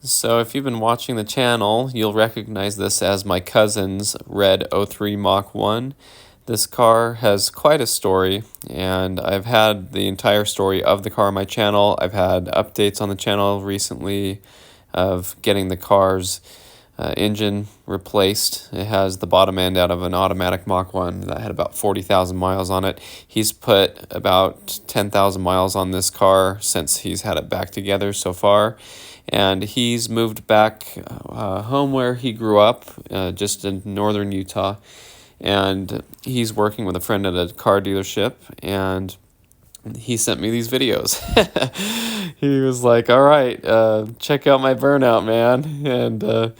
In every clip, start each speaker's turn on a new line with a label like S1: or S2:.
S1: So if you've been watching the channel, you'll recognize this as my cousin's red '03 Mach 1. This car has quite a story, and I've had the entire story of the car on my channel. I've had updates on the channel recently of getting the car's engine replaced. It has the bottom end out of an automatic Mach 1 that had about 40,000 miles on it. He's put about 10,000 miles on this car since he's had it back together so far. And he's moved back home where he grew up, just in northern Utah. And he's working with a friend at a car dealership, and he sent me these videos. He was like, all right, check out my burnout, man. And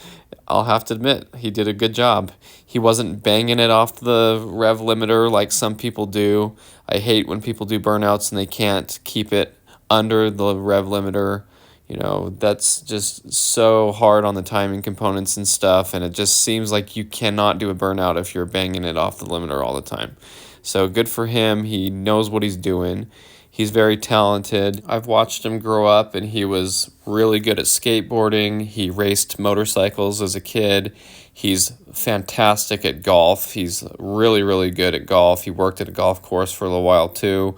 S1: I'll have to admit, he did a good job. He wasn't banging it off the rev limiter like some people do. I hate when people do burnouts and they can't keep it under the rev limiter. You know, that's just so hard on the timing components and stuff, and it just seems like you cannot do a burnout if you're banging it off the limiter all the time. So good for him. He knows what he's doing. He's very talented. I've watched him grow up, and he was really good at skateboarding. He raced motorcycles as a kid. He's fantastic at golf. He's really, really good at golf. He worked at a golf course for a little while too.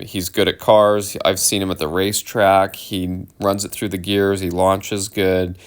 S1: He's good at cars. I've seen him at the racetrack. He runs it through the gears. He launches good.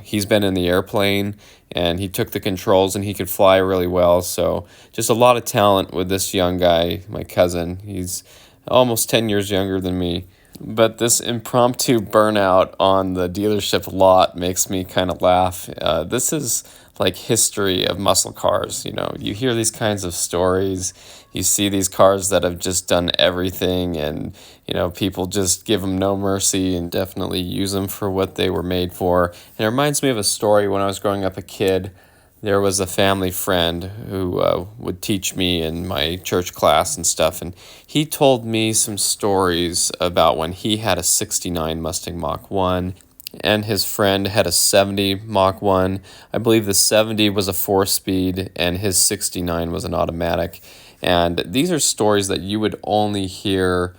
S1: He's been in the airplane, and he took the controls, and he could fly really well. So just a lot of talent with this young guy, my cousin. He's almost 10 years younger than me. But this impromptu burnout on the dealership lot makes me kind of laugh. This is like history of muscle cars. You know, you hear these kinds of stories. You see these cars that have just done everything, and, you know, people just give them no mercy and definitely use them for what they were made for. And it reminds me of a story when I was growing up a kid. There was a family friend who would teach me in my church class and stuff, and he told me some stories about when he had a '69 Mustang Mach 1, and his friend had a '70 Mach 1. I believe the '70 was a 4-speed, and his '69 was an automatic. And these are stories that you would only hear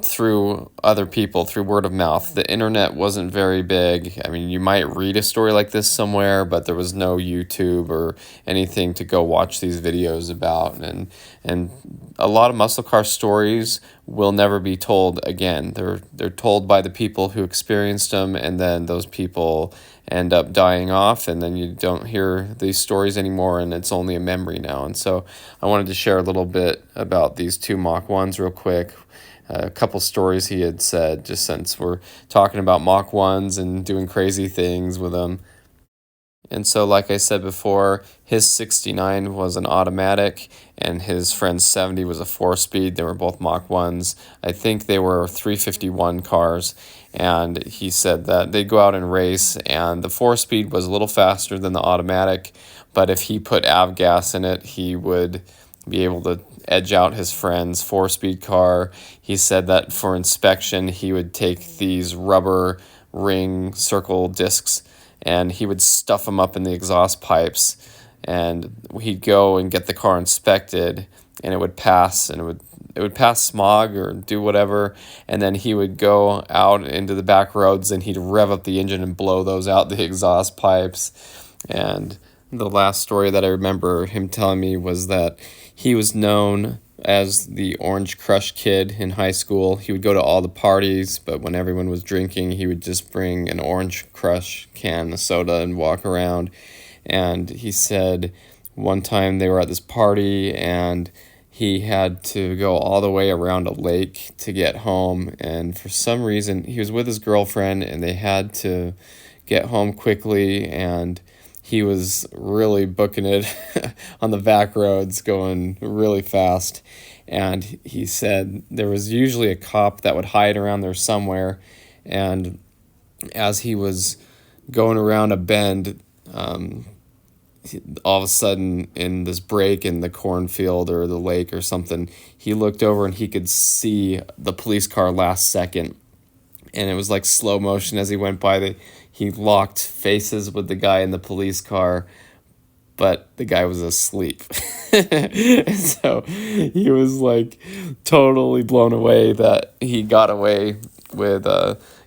S1: through other people, through word of mouth. The internet wasn't very big. I mean, you might read a story like this somewhere, but there was no YouTube or anything to go watch these videos about. And a lot of muscle car stories will never be told again. They're told by the people who experienced them, and then those people end up dying off, and then you don't hear these stories anymore, and it's only a memory now. And so I wanted to share a little bit about these two Mach 1s real quick. A couple stories he had said, just since we're talking about Mach 1s and doing crazy things with them. And so, like I said before, his '69 was an automatic, and his friend's '70 was a 4-speed. They were both Mach 1s. I think they were 351 cars, and he said that they'd go out and race, and the 4-speed was a little faster than the automatic, but if he put avgas in it, he would be able to edge out his friend's 4-speed car. He said that for inspection, he would take these rubber ring circle discs, and he would stuff them up in the exhaust pipes, and he'd go and get the car inspected, and it would pass, and it would pass smog or do whatever, and then he would go out into the back roads, and he'd rev up the engine and blow those out the exhaust pipes. And the last story that I remember him telling me was that he was known as the Orange Crush kid in high school. He would go to all the parties, but when everyone was drinking, he would just bring an Orange Crush can of soda and walk around. And he said one time they were at this party, and he had to go all the way around a lake to get home. And for some reason, he was with his girlfriend, and they had to get home quickly, and he was really booking it on the back roads, going really fast. And he said there was usually a cop that would hide around there somewhere. And as he was going around a bend, all of a sudden, in this break in the cornfield or the lake or something, he looked over and he could see the police car last second. And it was like slow motion as he went by. He locked faces with the guy in the police car, but the guy was asleep. And so he was like totally blown away that he got away with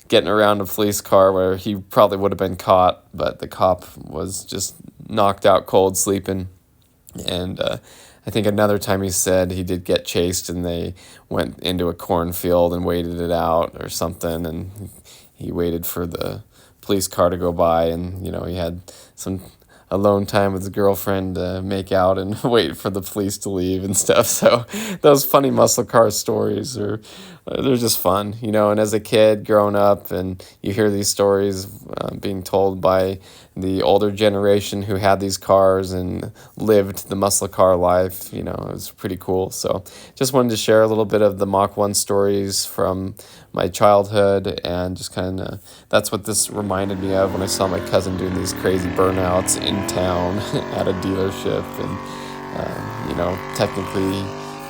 S1: getting around a police car where he probably would have been caught, but the cop was just knocked out cold sleeping. And I think another time he said he did get chased and they went into a cornfield and waited it out or something, and he waited for the police car to go by, and he had some alone time with his girlfriend to make out and wait for the police to leave and stuff. So those funny muscle car stories they're just fun, and as a kid growing up and you hear these stories being told by the older generation who had these cars and lived the muscle car life, it was pretty cool. So just wanted to share a little bit of the Mach 1 stories from my childhood, and just kind of that's what this reminded me of when I saw my cousin doing these crazy burnouts in town at a dealership. And technically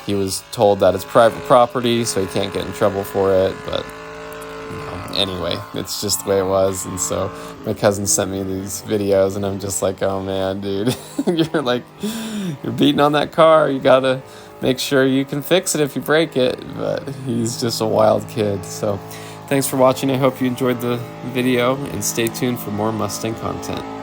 S1: he was told that it's private property, so he can't get in trouble for it, but anyway, it's just the way it was. And so my cousin sent me these videos, and I'm just like, oh man, dude, you're beating on that car, you gotta make sure you can fix it if you break it. But he's just a wild kid. So thanks for watching. I hope you enjoyed the video, and stay tuned for more Mustang content.